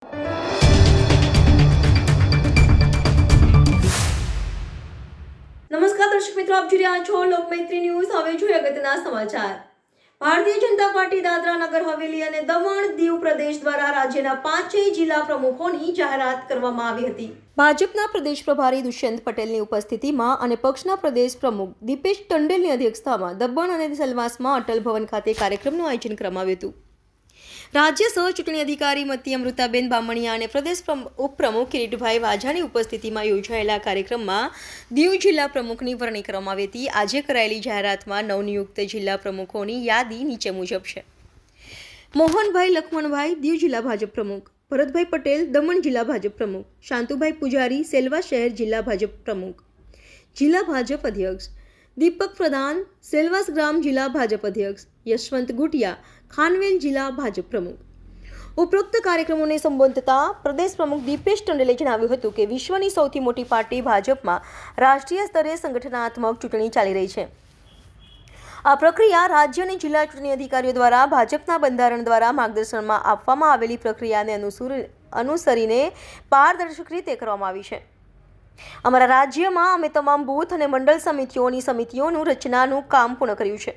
નમસ્કાર દર્શક મિત્રો, આપ જોઈ રહ્યા છો લોકમૈત્રી ન્યૂઝ। હવે જોઈએ અગત્યના સમાચાર। ભારતીય જનતા પાર્ટી દાદરા નગર હવેલી અને દમણ દીવ પ્રદેશ દ્વારા રાજ્યના 5 જિલ્લા પ્રમુખોની જાહેરાત કરવામાં આવી હતી। ભાજપના પ્રદેશ પ્રભારી દુષ્યંત પટેલની ઉપસ્થિતિમાં અને પક્ષના પ્રદેશ પ્રમુખ દીપેશ ટંડેલની અધ્યક્ષતામાં દમણ અને સેલવાસમાં અટલ ભવન ખાતે કાર્યક્રમનું આયોજન કરવામાં આવ્યું હતું। રાજ્ય સહ ચૂંટણી અધિકારી મતી અમૃતાબેન બામણિયા અને પ્રદેશ ઉપપ્રમુખ કિરીટભાઈ વાજાની ઉપસ્થિતિમાં યોજાયેલા કાર્યક્રમમાં દીવ જિલ્લા પ્રમુખની વરણી કરવામાં આવી હતી। આજે કરાયેલી જાહેરાતમાં નવનિયુક્ત જિલ્લા પ્રમુખોની યાદી નીચે મુજબ છે। મોહનભાઈ લખમણભાઈ દીવ જિલ્લા ભાજપ પ્રમુખ, ભરતભાઈ પટેલ દમણ જિલ્લા ભાજપ પ્રમુખ, શાંતુભાઈ પૂજારી સેલવા શહેર જિલ્લા ભાજપ પ્રમુખ, જિલ્લા ભાજપ અધ્યક્ષ દીપક પ્રધાન સેલવાસ ગ્રામ જિલ્લા ભાજપ અધ્યક્ષ, યશવંત ગુટિયા ખાનવેલ જિલ્લા ભાજપ પ્રમુખ। ઉપરોક્ત કાર્યક્રમોને સંબોધતા પ્રદેશ પ્રમુખ દીપેશ ટંડેલે જણાવ્યું હતું કે વિશ્વની સૌથી મોટી પાર્ટી ભાજપમાં રાષ્ટ્રીય સ્તરે સંગઠનાત્મક ચૂંટણી ચાલી રહી છે। આ પ્રક્રિયા રાજ્ય અને જિલ્લા ચૂંટણી અધિકારીઓ દ્વારા ભાજપના બંધારણ દ્વારા માર્ગદર્શનમાં આપવામાં આવેલી પ્રક્રિયાને અનુસરીને પારદર્શક રીતે કરવામાં આવી છે। અમારા રાજ્યમાં અમે તમામ બૂથ અને મંડળ સમિતિઓનું રચનાનું કામ પૂર્ણ કર્યું છે।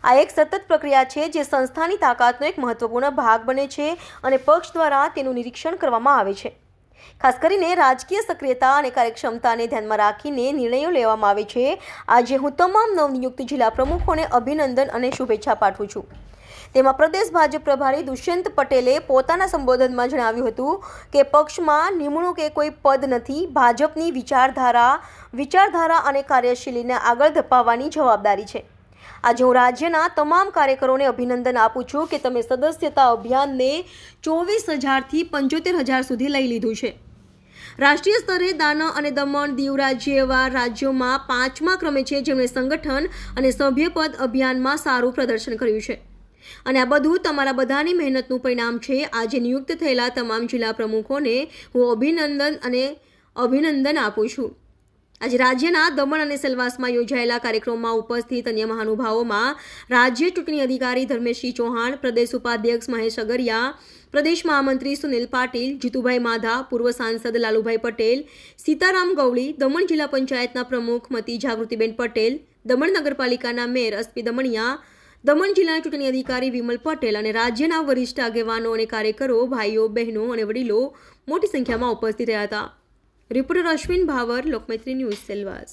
આ એક સતત પ્રક્રિયા છે જે સંસ્થાની તાકાતનો એક મહત્વપૂર્ણ ભાગ બને છે અને પક્ષ દ્વારા તેનું નિરીક્ષણ કરવામાં આવે છે। ખાસ કરીને રાજકીય સક્રિયતા અને કાર્યક્ષમતાને ધ્યાનમાં રાખીને નિર્ણયો લેવામાં આવે છે। આજે હું તમામ નવનિયુક્ત જિલ્લા પ્રમુખોને અભિનંદન અને શુભેચ્છા પાઠવું છું। તેમાં પ્રદેશ ભાજપ પ્રભારી દુષ્યંત પટેલે પોતાના સંબોધનમાં જણાવ્યું હતું કે પક્ષમાં નિમણૂક એ કોઈ પદ નથી, ભાજપની વિચારધારા અને કાર્યશૈલીને આગળ ધપાવવાની જવાબદારી છે। આજે હું રાજ્યના તમામ કાર્યકરોને અભિનંદન આપું છું કે તમે સદસ્યતા અભિયાનને 24,000થી 75,000 સુધી લઈ લીધું છે। રાષ્ટ્રીય સ્તરે દાના અને દમણ દીવ રાજ્ય એવા રાજ્યોમાં 5મા ક્રમે છે જેમણે સંગઠન અને સભ્યપદ અભિયાનમાં સારું પ્રદર્શન કર્યું છે અને આ બધું તમારા બધાની મહેનતનું પરિણામ છે। આજે નિયુક્ત થયેલા તમામ જિલ્લા પ્રમુખોને હું અભિનંદન આપું છું। આજે રાજ્યના દમણ અને સેલવાસમાં યોજાયેલા કાર્યક્રમમાં ઉપસ્થિત અન્ય મહાનુભાવોમાં રાજ્ય ચૂંટણી અધિકારી ધર્મેશસિંહ ચૌહાણ, પ્રદેશ ઉપાધ્યક્ષ મહેશ અગરિયા, પ્રદેશ મહામંત્રી સુનિલ પાટીલ, જીતુભાઈ માધા, પૂર્વ સાંસદ લાલુભાઈ પટેલ, સીતારામ ગવળી, દમણ જિલ્લા પંચાયતના પ્રમુખ મતી જાગૃતિબેન પટેલ, દમણ નગરપાલિકાના મેયર એસપી દમણિયા, દમણ જિલ્લા ચૂંટણી અધિકારી વિમલ પટેલ અને રાજ્યના વરિષ્ઠ આગેવાનો અને કાર્યકરો, ભાઈઓ બહેનો અને વડીલો મોટી સંખ્યામાં ઉપસ્થિત રહ્યા હતા। Reporter Ashwin power, Lokmaitri news, Silvassa.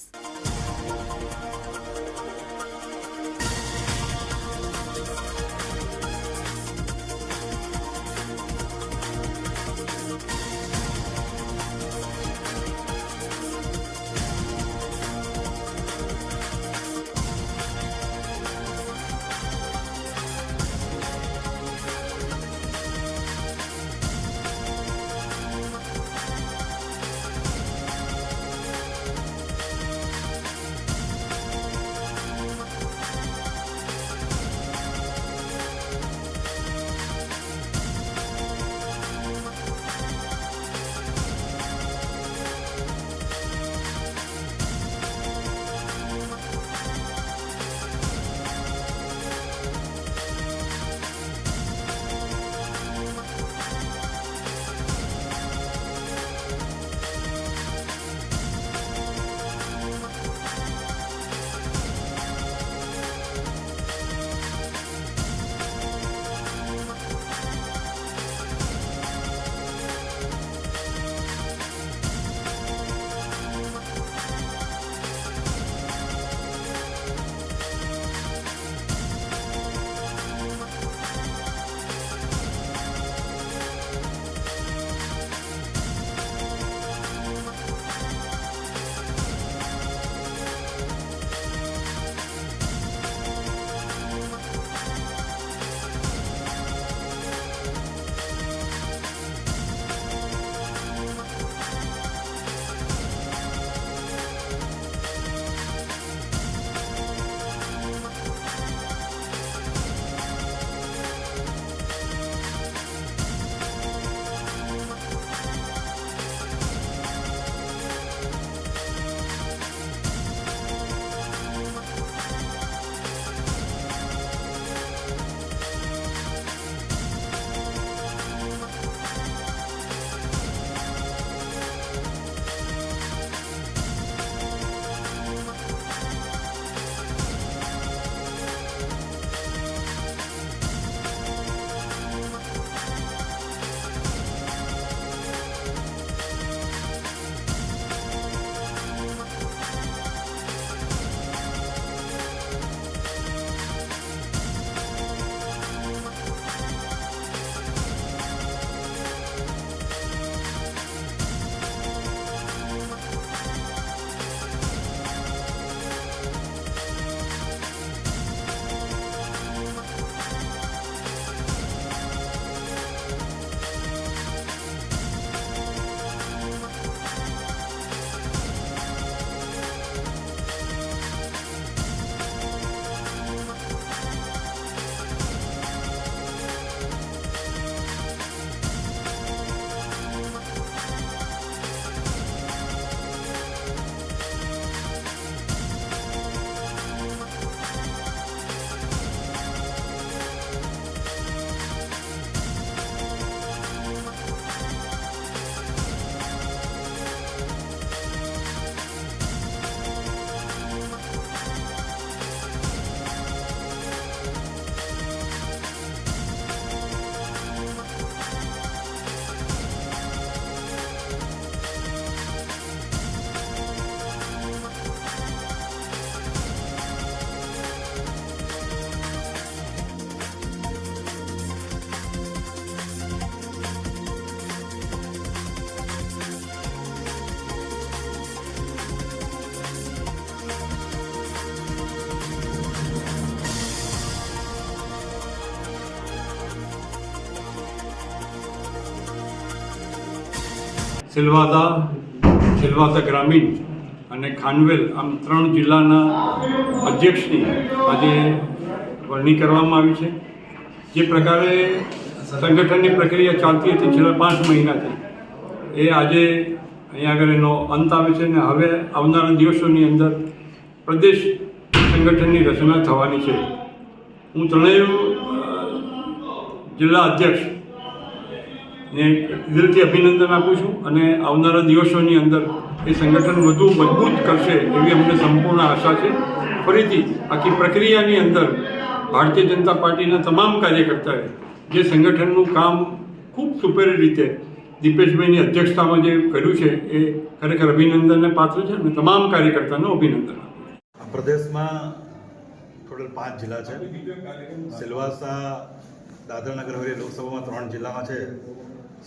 Silvassa ગ્રામીણ અને ખાનવેલ આમ 3 જિલ્લાના અધ્યક્ષની આજે વરણી કરવામાં આવી છે. જે પ્રકારે સંગઠનની પ્રક્રિયા ચાલતી હતી છેલ્લા 5 મહિનાથી, એ આજે અહીંયા આગળ એનો અંત આવે છે અને હવે આવનારા દિવસોની અંદર પ્રદેશ સંગઠનની રચના થવાની છે. હું ત્રણેય જિલ્લા અધ્યક્ષને દિલથી અભિનંદન આપું છું અને આવનારા દિવસોની અંદર એ સંગઠન વધુ મજબૂત કરશે એવી અમને સંપૂર્ણ આશા છે. ફરીથી આખી પ્રક્રિયાની અંદર ભારતીય જનતા પાર્ટીના તમામ કાર્યકર્તાએ જે સંગઠનનું કામ ખૂબ સુપેરી રીતે દીપેશભાઈની અધ્યક્ષતામાં જે કર્યું છે એ ખરેખર અભિનંદનને પાત્ર છે અને તમામ કાર્યકર્તાનો અભિનંદન આપું. પ્રદેશમાં ટોટલ 5 જિલ્લા છે. સિલવાસા, દાદરા નગર હવેલી લોકસભામાં 3 જિલ્લામાં છે.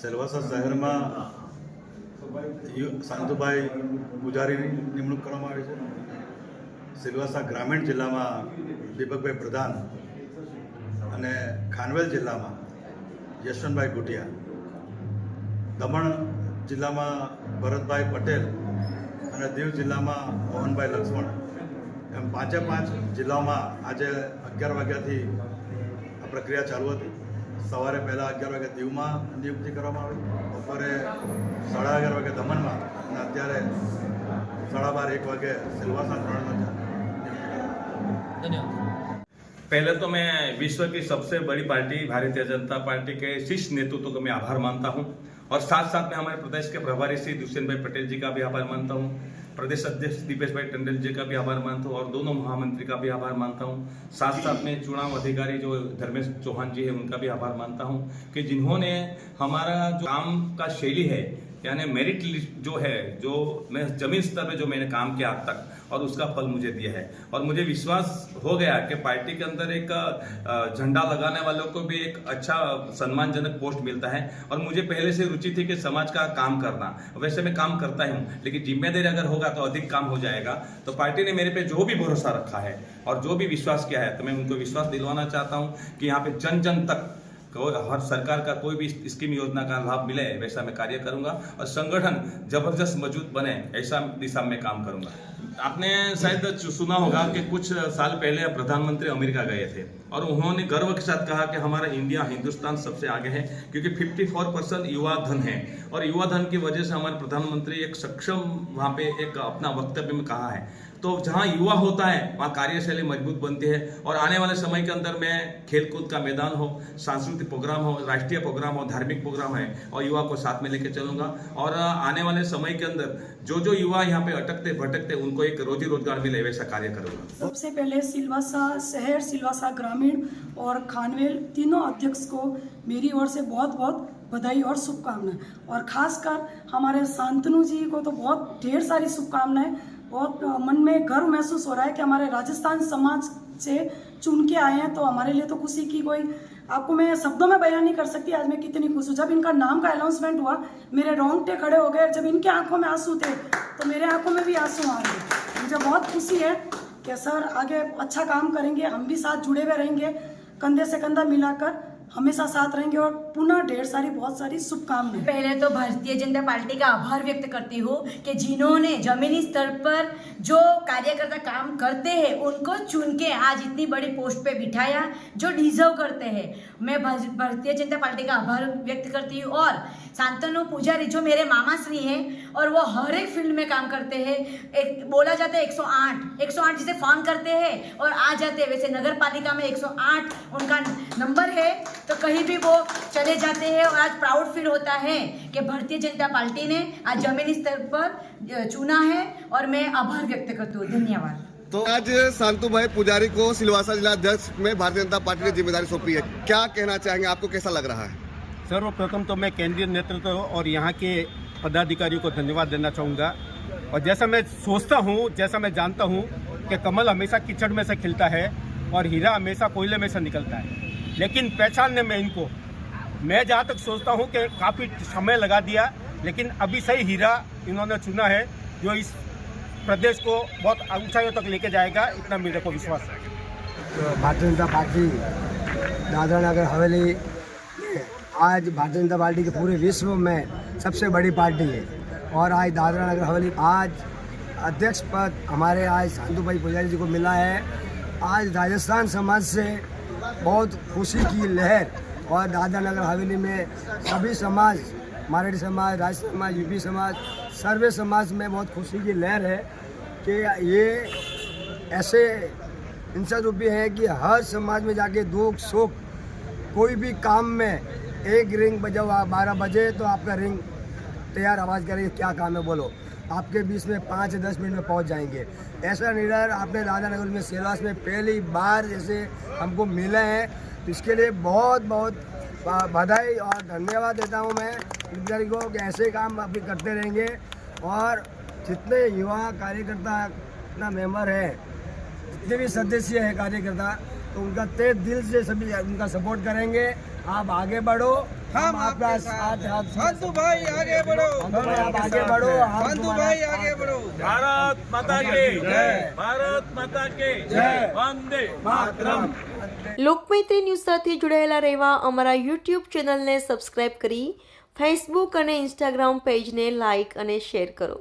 સિલવાસા શહેરમાં શાંતુભાઈ પૂજારીની નિમણૂક કરવામાં આવી છે. સિલવાસા ગ્રામીણ જિલ્લામાં દીપકભાઈ પ્રધાન અને ખાનવેલ જિલ્લામાં યશવંતભાઈ ગુટિયા, દમણ જિલ્લામાં ભરતભાઈ પટેલ અને દીવ જિલ્લામાં મોહનભાઈ લક્ષ્મણ, એમ 5 જિલ્લાઓમાં આજે 11 વાગ્યાથી આ પ્રક્રિયા ચાલુ હતી. સવારે પહેલાં 11 વાગે દીવમાં નિયુક્તિ કરવામાં આવી, બપોરે 11:30 વાગે દમણમાં અને અત્યારે 12:30 1 વાગે સિલવાસા 3 धन्यवाद. पहले तो मैं विश्व की सबसे बड़ी पार्टी भारतीय जनता पार्टी के शीर्ष नेतृत्व को मैं आभार मानता हूं और साथ साथ में हमारे प्रदेश के प्रभारी श्री दुष्यंत भाई पटेल जी का भी आभार मानता हूं, प्रदेश अध्यक्ष दीपेश भाई टंडन जी का भी आभार मानता हूं और दोनों महामंत्री का भी आभार मानता हूं. साथ साथ में चुनाव अधिकारी जो धर्मेश चौहान जी है उनका भी आभार मानता हूं कि जिन्होंने हमारा जो काम का शैली है यानी मेरिट लिस्ट जो है, जो मैं जमीन स्तर पे जो मैंने काम किया अब तक और उसका फल मुझे दिया है और मुझे विश्वास हो गया कि पार्टी के अंदर एक झंडा लगाने वालों को भी एक अच्छा सम्मानजनक पोस्ट मिलता है और मुझे पहले से रुचि थी कि समाज का काम करना. वैसे मैं काम करता ही हूँ, लेकिन जिम्मेदारी अगर होगा तो अधिक काम हो जाएगा. तो पार्टी ने मेरे पे जो भी भरोसा रखा है और जो भी विश्वास किया है, तो मैं उनको विश्वास दिलवाना चाहता हूँ कि यहाँ पे जन जन तक हर सरकार का कोई भी स्कीम योजना का लाभ मिले वैसा मैं कार्य करूंगा और संगठन जबरदस्त मजबूत बने ऐसा दिशा में काम करूंगा. आपने शायद सुना होगा कि कुछ साल पहले प्रधानमंत्री अमेरिका गए थे और उन्होंने गर्व के साथ कहा कि हमारा इंडिया, हिंदुस्तान सबसे आगे है क्योंकि 54% युवा धन है और युवा धन की वजह से हमारे प्रधानमंत्री एक सक्षम वहाँ पे एक अपना वक्तव्य में कहा है. तो जहाँ युवा होता है वहाँ कार्यशैली मजबूत बनती है और आने वाले समय के अंदर मैं खेलकूद का मैदान हो, सांस्कृतिक प्रोग्राम हो, राष्ट्रीय प्रोग्राम हो, धार्मिक प्रोग्राम है और युवा को साथ में लेकर चलूंगा और आने वाले समय के अंदर जो जो युवा यहाँ पे अटकते भटकते उनको एक रोजी रोजगार मिले वैसा कार्य करूंगा. सबसे पहले सिलवासा शहर, सिलवासा ग्रामीण और खानवेल तीनों अध्यक्ष को मेरी ओर से बहुत बहुत बधाई और शुभकामनाएं और खासकर हमारे शांतनु जी को तो बहुत ढेर सारी शुभकामनाएं. बहुत मन में गर्व महसूस हो रहा है कि हमारे राजस्थान समाज से चुन के आए हैं, तो हमारे लिए तो खुशी की कोई आपको मैं शब्दों में बयान नहीं कर सकती आज मैं कितनी खुश हूँ. जब इनका नाम का अनाउंसमेंट हुआ मेरे रोंगटे खड़े हो गए. जब इनके आंखों में आंसू थे तो मेरे आंखों में भी आंसू आ गए. मुझे बहुत खुशी है कि सर आगे अच्छा काम करेंगे, हम भी साथ जुड़े हुए रहेंगे, कंधे से कंधा मिलाकर हमेशा साथ रहेंगे और पुनः ढेर सारी बहुत सारी शुभकामनाएं. पहले तो भारतीय जनता पार्टी का आभार व्यक्त करती हूँ कि जिन्होंने जमीनी स्तर पर जो कार्यकर्ता काम करते हैं उनको चुन के आज इतनी बड़ी पोस्ट पे बिठाया जो डिजर्व करते हैं. मैं भारतीय जनता पार्टी का आभार व्यक्त करती हूँ और शांतनु पुजारी जो मेरे मामा श्री हैं और वो हर एक फील्ड में काम करते हैं. बोला जाता है 108 जिसे फोन करते हैं और आ जाते हैं. वैसे नगर पालिका में 108 उनका नंबर है तो कहीं भी वो चले जाते हैं और आज प्राउड फील होता है कि भारतीय जनता पार्टी ने आज जमीनी स्तर पर चुना है और मैं आभार व्यक्त करती हूँ. धन्यवाद. तो आज शांतु भाई पुजारी को सिलवासा जिला अध्यक्ष में भारतीय जनता पार्टी ने जिम्मेदारी सौंपी है, क्या कहना चाहेंगे, आपको कैसा लग रहा है? सर्वप्रथम तो मैं केंद्रीय नेतृत्व और यहाँ के पदाधिकारियों को धन्यवाद देना चाहूँगा. और जैसा मैं सोचता हूँ, जैसा मैं जानता हूँ कि कमल हमेशा कीचड़ में से खिलता है और हीरा हमेशा कोयले में से निकलता है, लेकिन पहचानने में इनको मैं जहाँ तक सोचता हूँ कि काफ़ी समय लगा दिया, लेकिन अभी सही हीरा इन्होंने चुना है जो इस प्रदेश को बहुत ऊंचाइयों तक लेके जाएगा, इतना मेरे को विश्वास है. तो भारतीय जनता पार्टी दादरा नगर हवेली आज भारतीय जनता पार्टी के पूरे विश्व में सबसे बड़ी पार्टी है और आज दादरा नगर हवेली आज अध्यक्ष पद हमारे आज शांतु भाई पुजारी जी को मिला है। आज राजस्थान समाज से बहुत खुशी की लहर और दादरा नगर हवेली में सभी समाज, मराठी समाज, राजस्थान समाज, यूपी समाज, सर्वे समाज में बहुत खुशी की लहर है कि ये ऐसे इंसान रूपी है कि हर समाज में जाके दुख सुख कोई भी काम में एक रिंग बजाओ, आप 12 बजे तो आपका रिंग तैयार, आवाज़ करेंगे क्या काम है बोलो, आपके बीच में 5 से 10 मिनट में पहुंच जाएंगे। ऐसा लीडर आपने दादरा नगर में सिलवास में पहली बार जैसे हमको मिले हैं, तो इसके लिए बहुत बहुत बधाई और धन्यवाद देता हूं मैं पुजारी को कि ऐसे काम अभी करते रहेंगे। और जितने युवा कार्यकर्ता अपना मेंबर है, जितने भी सदस्य हैं कार्यकर्ता, तो उनका तहे दिल से सभी उनका सपोर्ट करेंगे। आप आगे बढ़ो, हम आपका साथ शांतु भाई आगे बढ़ो, आप आगे बढ़ो, शांतु भाई आगे बढ़ो। भारत माता की जय, भारत माता की जय, वंदे मातरम। લોકમૈત્રી ન્યૂઝ સાથે જોડાયેલા રહેવા અમારા યુટ્યુબ ચેનલને સબસ્ક્રાઇબ કરી ફેસબુક અને ઇન્સ્ટાગ્રામ પેજને લાઇક અને શેર કરો।